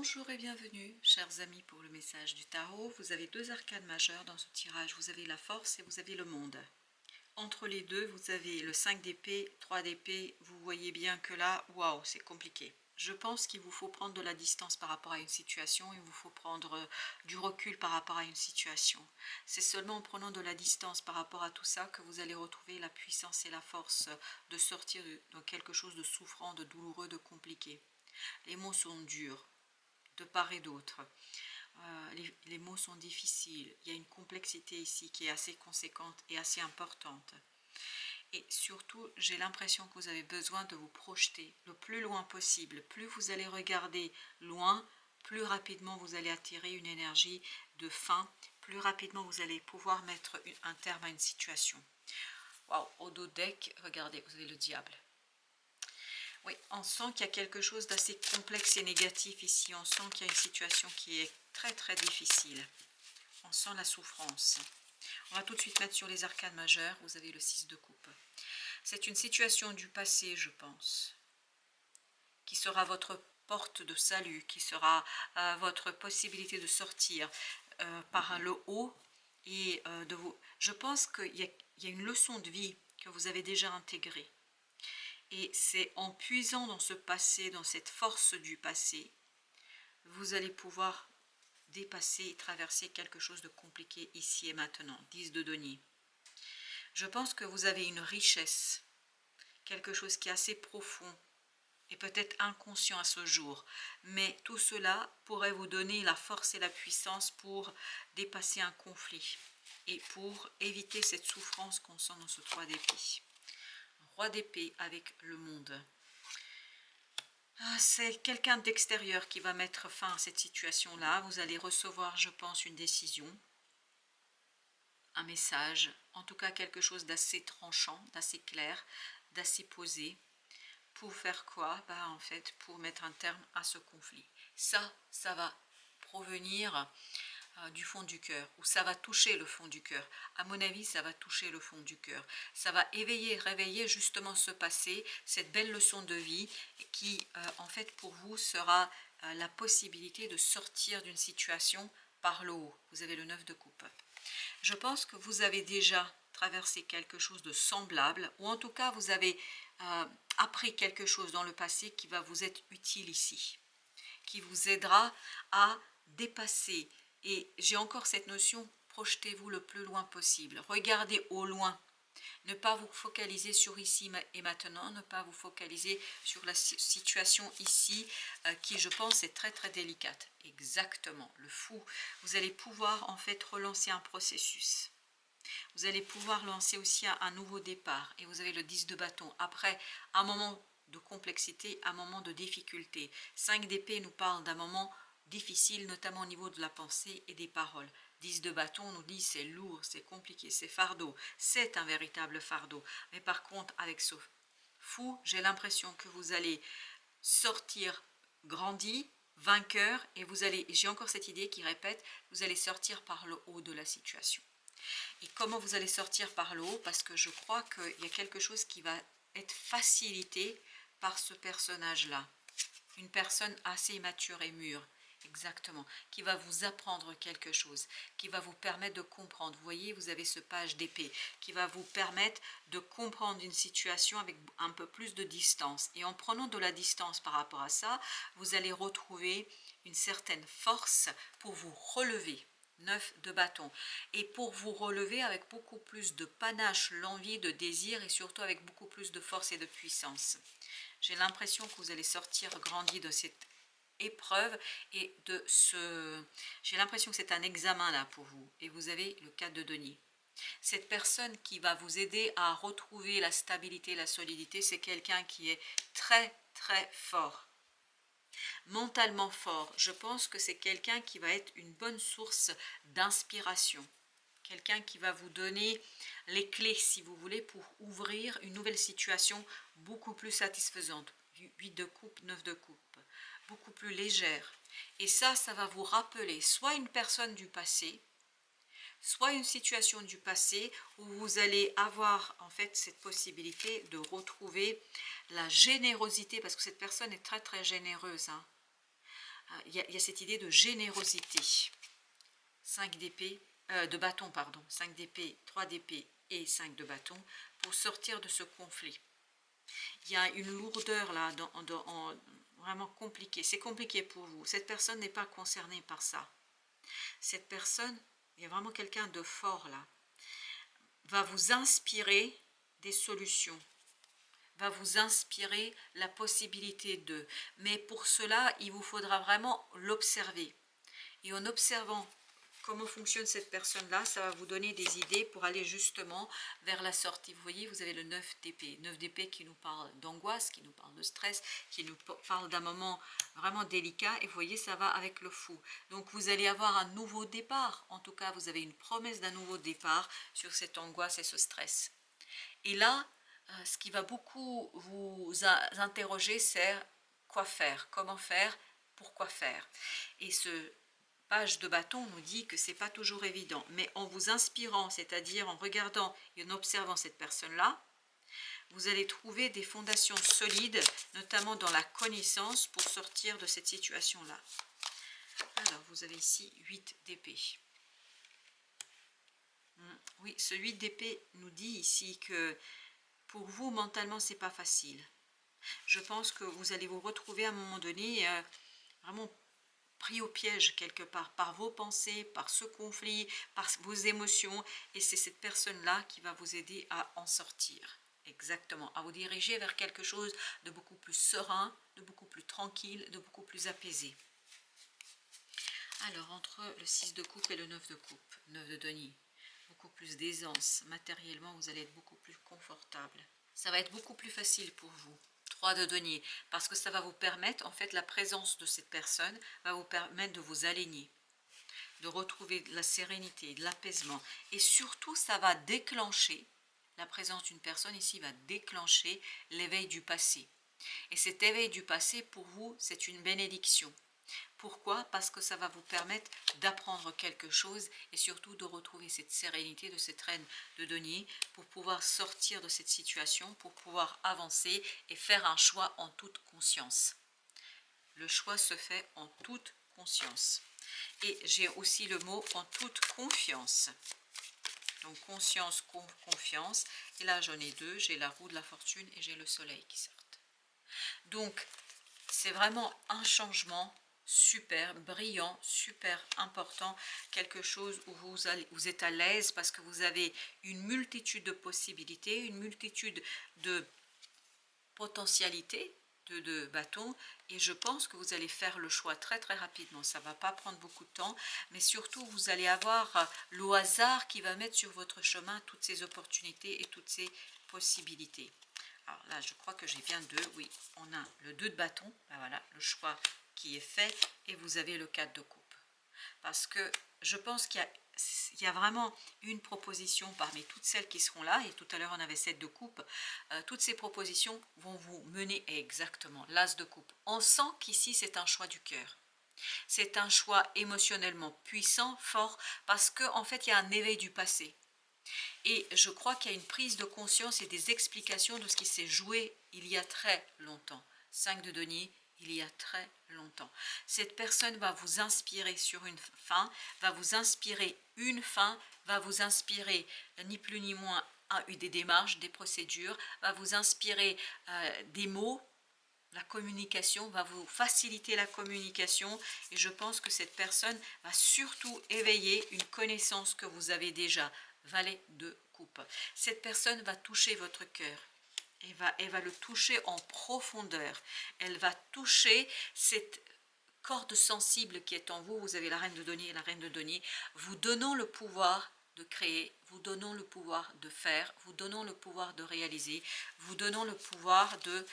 Bonjour et bienvenue, chers amis, pour le message du tarot. Vous avez deux arcanes majeures dans ce tirage. Vous avez la force et vous avez le monde. Entre les deux, vous avez le 5 d'épée, 3 d'épée. Vous voyez bien que là, waouh, c'est compliqué. Je pense qu'il vous faut prendre de la distance par rapport à une situation. Il vous faut prendre du recul par rapport à une situation. C'est seulement en prenant de la distance par rapport à tout ça que vous allez retrouver la puissance et la force de sortir de quelque chose de souffrant, de douloureux, de compliqué. Les mots sont durs de part et d'autre. Les mots sont difficiles. Il y a une complexité ici qui est assez conséquente et assez importante. Et surtout, j'ai l'impression que vous avez besoin de vous projeter le plus loin possible. Plus vous allez regarder loin, plus rapidement vous allez attirer une énergie de fin. Plus rapidement vous allez pouvoir mettre un terme à une situation. Waouh, au dos deck, regardez, vous avez le diable. Oui, on sent qu'il y a quelque chose d'assez complexe et négatif ici. On sent qu'il y a une situation qui est très très difficile. On sent la souffrance. On va tout de suite mettre sur les arcanes majeures. Vous avez le 6 de coupe. C'est une situation du passé, je pense, qui sera votre porte de salut, qui sera votre possibilité de sortir par le haut. Et de vous. Je pense qu'il y a une leçon de vie que vous avez déjà intégrée. Et c'est en puisant dans ce passé, dans cette force du passé, vous allez pouvoir dépasser et traverser quelque chose de compliqué ici et maintenant. 10 de denier. Je pense que vous avez une richesse, quelque chose qui est assez profond et peut-être inconscient à ce jour. Mais tout cela pourrait vous donner la force et la puissance pour dépasser un conflit et pour éviter cette souffrance qu'on sent dans ce 3 d'épée. Roi d'épée avec le monde. C'est quelqu'un d'extérieur qui va mettre fin à cette situation-là. Vous allez recevoir, je pense, une décision, un message, en tout cas quelque chose d'assez tranchant, d'assez clair, d'assez posé. Pour faire quoi? En fait, pour mettre un terme à ce conflit. Ça va provenir du fond du cœur, ou ça va toucher le fond du cœur. À mon avis, ça va toucher le fond du cœur. Ça va éveiller, réveiller justement ce passé, cette belle leçon de vie qui, en fait, pour vous, sera la possibilité de sortir d'une situation par le haut. Vous avez le 9 de coupe. Je pense que vous avez déjà traversé quelque chose de semblable, ou en tout cas, vous avez appris quelque chose dans le passé qui va vous être utile ici, qui vous aidera à dépasser. Et j'ai encore cette notion, projetez-vous le plus loin possible. Regardez au loin. Ne pas vous focaliser sur ici et maintenant, ne pas vous focaliser sur la situation ici qui, je pense, est très très délicate. Exactement, le fou. Vous allez pouvoir en fait relancer un processus. Vous allez pouvoir lancer aussi un nouveau départ. Et vous avez le 10 de bâton. Après un moment de complexité, un moment de difficulté. 5 d'épée nous parle d'un moment difficile, notamment au niveau de la pensée et des paroles. 10 de bâton nous dit c'est lourd, c'est compliqué, c'est fardeau. C'est un véritable fardeau. Mais par contre, avec ce fou, j'ai l'impression que vous allez sortir grandi, vainqueur, et vous allez, j'ai encore cette idée qui répète, vous allez sortir par le haut de la situation. Et comment vous allez sortir par le haut? Parce que je crois qu'il y a quelque chose qui va être facilité par ce personnage-là. Une personne assez mature et mûre, exactement, qui va vous apprendre quelque chose, qui va vous permettre de comprendre. Vous voyez, vous avez ce page d'épée qui va vous permettre de comprendre une situation avec un peu plus de distance. Et en prenant de la distance par rapport à ça, vous allez retrouver une certaine force pour vous relever. 9 de bâton, et pour vous relever avec beaucoup plus de panache, l'envie, de désir, et surtout avec beaucoup plus de force et de puissance. J'ai l'impression que vous allez sortir grandi de cette épreuve et de ce... J'ai l'impression que c'est un examen là pour vous, et vous avez le 4 de denier. Cette personne qui va vous aider à retrouver la stabilité, la solidité, c'est quelqu'un qui est très très fort. Mentalement fort, je pense que c'est quelqu'un qui va être une bonne source d'inspiration. Quelqu'un qui va vous donner les clés, si vous voulez, pour ouvrir une nouvelle situation beaucoup plus satisfaisante. 8 de coupe, 9 de coupe. Beaucoup plus légère. Et ça va vous rappeler soit une personne du passé, soit une situation du passé où vous allez avoir en fait cette possibilité de retrouver la générosité, parce que cette personne est très très généreuse, hein. Il y a cette idée de générosité. 5 d'épée, de bâton, pardon, 5 d'épée, 3 d'épée et 5 de bâton pour sortir de ce conflit. Il y a une lourdeur là, vraiment compliquée. C'est compliqué pour vous. Cette personne n'est pas concernée par ça. Cette personne, il y a vraiment quelqu'un de fort là, va vous inspirer des solutions, va vous inspirer la possibilité de. Mais pour cela, il vous faudra vraiment l'observer. Et en observant comment fonctionne cette personne-là, ça va vous donner des idées pour aller justement vers la sortie. Vous voyez, vous avez le 9 d'épée. 9 d'épée qui nous parle d'angoisse, qui nous parle de stress, qui nous parle d'un moment vraiment délicat. Et vous voyez, ça va avec le fou. Donc vous allez avoir un nouveau départ. En tout cas, vous avez une promesse d'un nouveau départ sur cette angoisse et ce stress. Et là, ce qui va beaucoup vous interroger, c'est quoi faire, comment faire, pourquoi faire. Et ce page de bâton nous dit que c'est pas toujours évident, mais en vous inspirant, c'est-à-dire en regardant et en observant cette personne-là, vous allez trouver des fondations solides, notamment dans la connaissance, pour sortir de cette situation-là. Alors, vous avez ici 8 d'épée. Oui, ce 8 d'épée nous dit ici que pour vous, mentalement, c'est pas facile. Je pense que vous allez vous retrouver à un moment donné vraiment pris au piège quelque part par vos pensées, par ce conflit, par vos émotions, et c'est cette personne-là qui va vous aider à en sortir. Exactement, à vous diriger vers quelque chose de beaucoup plus serein, de beaucoup plus tranquille, de beaucoup plus apaisé. Alors, entre le 6 de coupe et le 9 de coupe, 9 de denier, beaucoup plus d'aisance. Matériellement, vous allez être beaucoup plus confortable. Ça va être beaucoup plus facile pour vous. 3 de denier, parce que ça va vous permettre, en fait, la présence de cette personne va vous permettre de vous aligner, de retrouver de la sérénité, de l'apaisement. Et surtout, ça va déclencher, la présence d'une personne ici va déclencher l'éveil du passé. Et cet éveil du passé, pour vous, c'est une bénédiction. Pourquoi? Parce que ça va vous permettre d'apprendre quelque chose et surtout de retrouver cette sérénité de cette reine de denier pour pouvoir sortir de cette situation, pour pouvoir avancer et faire un choix en toute conscience. Le choix se fait en toute conscience. Et j'ai aussi le mot en toute confiance. Donc conscience, confiance. Et là j'en ai deux, j'ai la roue de la fortune et j'ai le soleil qui sortent. Donc c'est vraiment un changement super brillant, super important, quelque chose où vous êtes à l'aise parce que vous avez une multitude de possibilités, une multitude de potentialités de bâtons, et je pense que vous allez faire le choix très très rapidement. Ça ne va pas prendre beaucoup de temps, mais surtout vous allez avoir le hasard qui va mettre sur votre chemin toutes ces opportunités et toutes ces possibilités. Alors là, je crois que j'ai bien deux. Oui, on a le 2 de bâton. Ben voilà, le choix qui est fait. Et vous avez le 4 de coupe. Parce que je pense qu'il y a vraiment une proposition parmi toutes celles qui seront là. Et tout à l'heure, on avait 7 de coupe. Toutes ces propositions vont vous mener exactement l'as de coupe. On sent qu'ici, c'est un choix du cœur. C'est un choix émotionnellement puissant, fort, parce qu'en fait, il y a un éveil du passé. Et je crois qu'il y a une prise de conscience et des explications de ce qui s'est joué il y a très longtemps. 5 de denier, il y a très longtemps. Cette personne va vous inspirer sur une fin, va vous inspirer une fin, va vous inspirer ni plus ni moins des démarches, des procédures, va vous inspirer des mots. La communication va vous faciliter la communication, et je pense que cette personne va surtout éveiller une connaissance que vous avez déjà. Valet de coupe. Cette personne va toucher votre cœur. Elle va le toucher en profondeur. Elle va toucher cette corde sensible qui est en vous. Vous avez la reine de denier et la reine de denier, vous donnant le pouvoir de créer, vous donnant le pouvoir de faire, vous donnant le pouvoir de réaliser, vous donnant le pouvoir de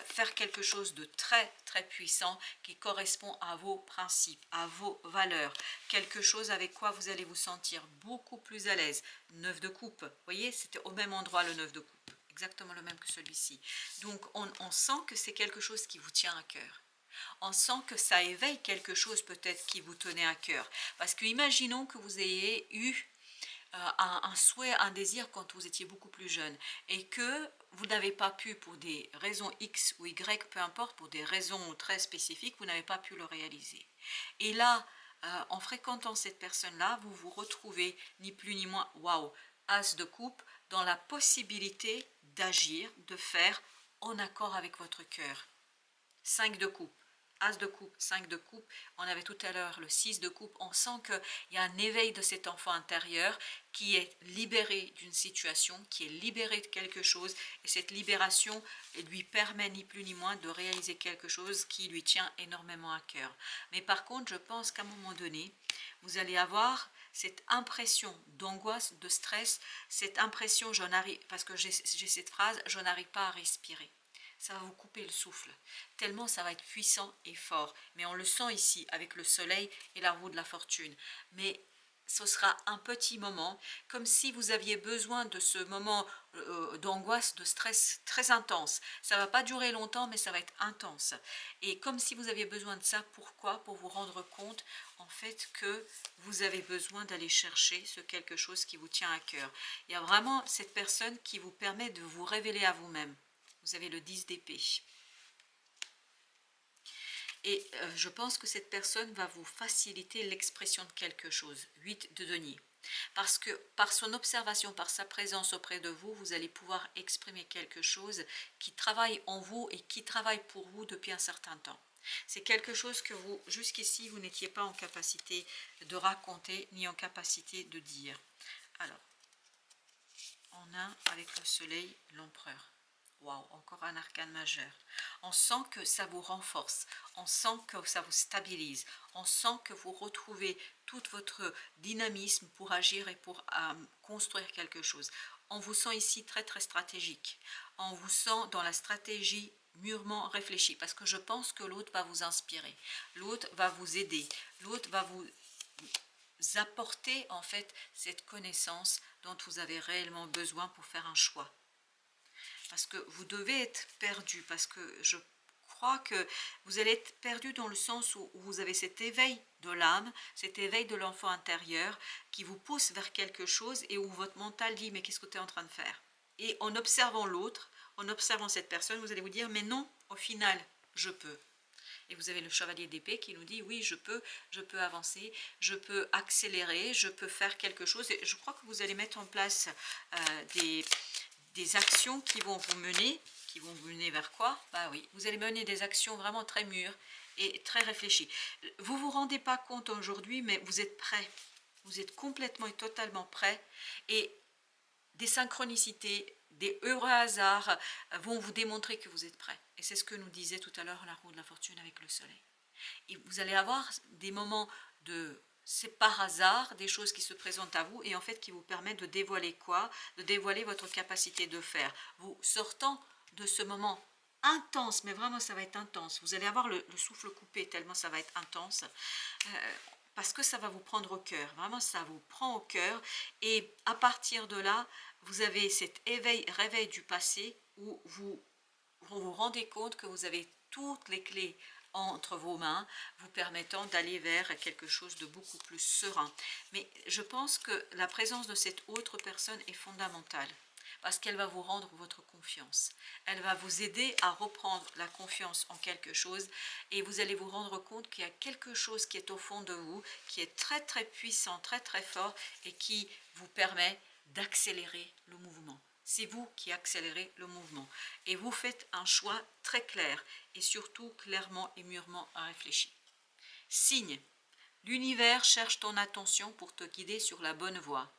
faire quelque chose de très très puissant qui correspond à vos principes, à vos valeurs, quelque chose avec quoi vous allez vous sentir beaucoup plus à l'aise. 9 de coupe, vous voyez, c'était au même endroit le 9 de coupe, exactement le même que celui-ci. Donc on sent que c'est quelque chose qui vous tient à cœur. On sent que ça éveille quelque chose peut-être qui vous tenait à cœur. Parce que imaginons que vous ayez eu un souhait, un désir quand vous étiez beaucoup plus jeune et que vous n'avez pas pu, pour des raisons X ou Y, peu importe, pour des raisons très spécifiques, vous n'avez pas pu le réaliser. Et là, en fréquentant cette personne-là, vous vous retrouvez ni plus ni moins, waouh, as de coupe, dans la possibilité d'agir, de faire en accord avec votre cœur. 5 de coupe, as de coupe, 5 de coupe, on avait tout à l'heure le 6 de coupe, on sent qu'il y a un éveil de cet enfant intérieur qui est libéré d'une situation, qui est libéré de quelque chose, et cette libération lui permet ni plus ni moins de réaliser quelque chose qui lui tient énormément à cœur. Mais par contre, je pense qu'à un moment donné, vous allez avoir cette impression d'angoisse, de stress, cette impression, parce que j'ai cette phrase, je n'arrive pas à respirer. Ça va vous couper le souffle, tellement ça va être puissant et fort. Mais on le sent ici avec le soleil et la roue de la fortune. Mais ce sera un petit moment, comme si vous aviez besoin de ce moment d'angoisse, de stress très intense. Ça ne va pas durer longtemps, mais ça va être intense. Et comme si vous aviez besoin de ça, pourquoi? Pour vous rendre compte, en fait, que vous avez besoin d'aller chercher ce quelque chose qui vous tient à cœur. Il y a vraiment cette personne qui vous permet de vous révéler à vous-même. Vous avez le 10 d'épée. Et je pense que cette personne va vous faciliter l'expression de quelque chose. 8 de denier. Parce que par son observation, par sa présence auprès de vous, vous allez pouvoir exprimer quelque chose qui travaille en vous et qui travaille pour vous depuis un certain temps. C'est quelque chose que vous, jusqu'ici, vous n'étiez pas en capacité de raconter ni en capacité de dire. Alors, on a avec le soleil l'empereur. Waouh, encore un arcane majeur. On sent que ça vous renforce, on sent que ça vous stabilise, on sent que vous retrouvez tout votre dynamisme pour agir et pour construire quelque chose. On vous sent ici très très stratégique, on vous sent dans la stratégie mûrement réfléchie, parce que je pense que l'autre va vous inspirer, l'autre va vous aider, l'autre va vous apporter en fait cette connaissance dont vous avez réellement besoin pour faire un choix. Parce que vous devez être perdu, parce que je crois que vous allez être perdu dans le sens où vous avez cet éveil de l'âme, cet éveil de l'enfant intérieur qui vous pousse vers quelque chose et où votre mental dit mais qu'est-ce que tu es en train de faire? Et en observant l'autre, en observant cette personne, vous allez vous dire mais non, au final, je peux. Et vous avez le chevalier d'épée qui nous dit oui, je peux avancer, je peux accélérer, je peux faire quelque chose. Et je crois que vous allez mettre en place des actions qui vont vous mener vers quoi? Bah oui, vous allez mener des actions vraiment très mûres et très réfléchies. Vous ne vous rendez pas compte aujourd'hui, mais vous êtes prêts. Vous êtes complètement et totalement prêts. Et des synchronicités, des heureux hasards vont vous démontrer que vous êtes prêts. Et c'est ce que nous disait tout à l'heure la roue de la fortune avec le soleil. Et vous allez avoir des moments de... C'est par hasard des choses qui se présentent à vous et en fait qui vous permettent de dévoiler quoi? De dévoiler votre capacité de faire. Vous sortant de ce moment intense, mais vraiment ça va être intense. Vous allez avoir le souffle coupé tellement ça va être intense. Parce que ça va vous prendre au cœur. Vraiment ça vous prend au cœur. Et à partir de là, vous avez cet réveil du passé où vous vous rendez compte que vous avez toutes les clés entre vos mains, vous permettant d'aller vers quelque chose de beaucoup plus serein. Mais je pense que la présence de cette autre personne est fondamentale, parce qu'elle va vous rendre votre confiance. Elle va vous aider à reprendre la confiance en quelque chose, et vous allez vous rendre compte qu'il y a quelque chose qui est au fond de vous, qui est très très puissant, très très fort, et qui vous permet d'accélérer le mouvement. C'est vous qui accélérez le mouvement. Et vous faites un choix très clair et surtout clairement et mûrement réfléchi. Signe. L'univers cherche ton attention pour te guider sur la bonne voie.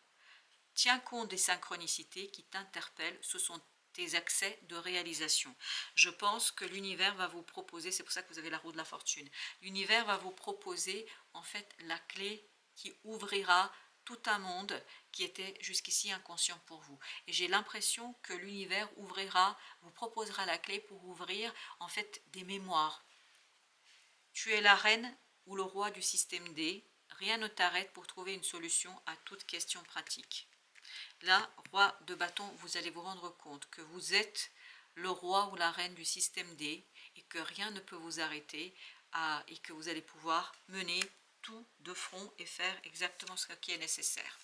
Tiens compte des synchronicités qui t'interpellent. Ce sont tes accès de réalisation. Je pense que l'univers va vous proposer, c'est pour ça que vous avez la roue de la fortune, l'univers va vous proposer en fait la clé qui ouvrira tout un monde qui était jusqu'ici inconscient pour vous. Et j'ai l'impression que l'univers vous proposera la clé pour ouvrir en fait des mémoires. Tu es la reine ou le roi du système D. Rien ne t'arrête pour trouver une solution à toute question pratique. Là, roi de bâton, vous allez vous rendre compte que vous êtes le roi ou la reine du système D et que rien ne peut vous arrêter et que vous allez pouvoir mener tout de front et faire exactement ce qui est nécessaire.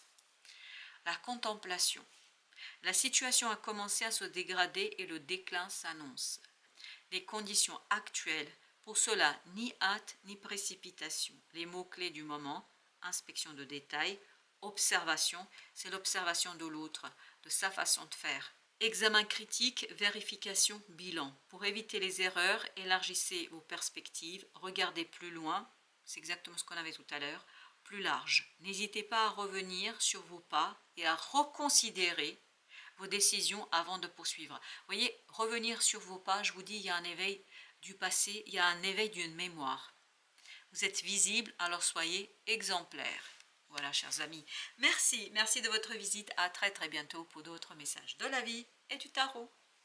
La contemplation. La situation a commencé à se dégrader et le déclin s'annonce. Les conditions actuelles Pour cela, ni hâte ni précipitation. Les mots-clés du moment, inspection de détail, observation, c'est l'observation de l'autre, de sa façon de faire. Examen critique, vérification, bilan. Pour éviter les erreurs, élargissez vos perspectives, regardez plus loin, c'est exactement ce qu'on avait tout à l'heure, plus large. N'hésitez pas à revenir sur vos pas et à reconsidérer vos décisions avant de poursuivre. Vous voyez, revenir sur vos pas, je vous dis, il y a un éveil du passé, il y a un éveil d'une mémoire. Vous êtes visible, alors soyez exemplaires. Voilà, chers amis. Merci de votre visite. À très bientôt pour d'autres messages de la vie et du tarot.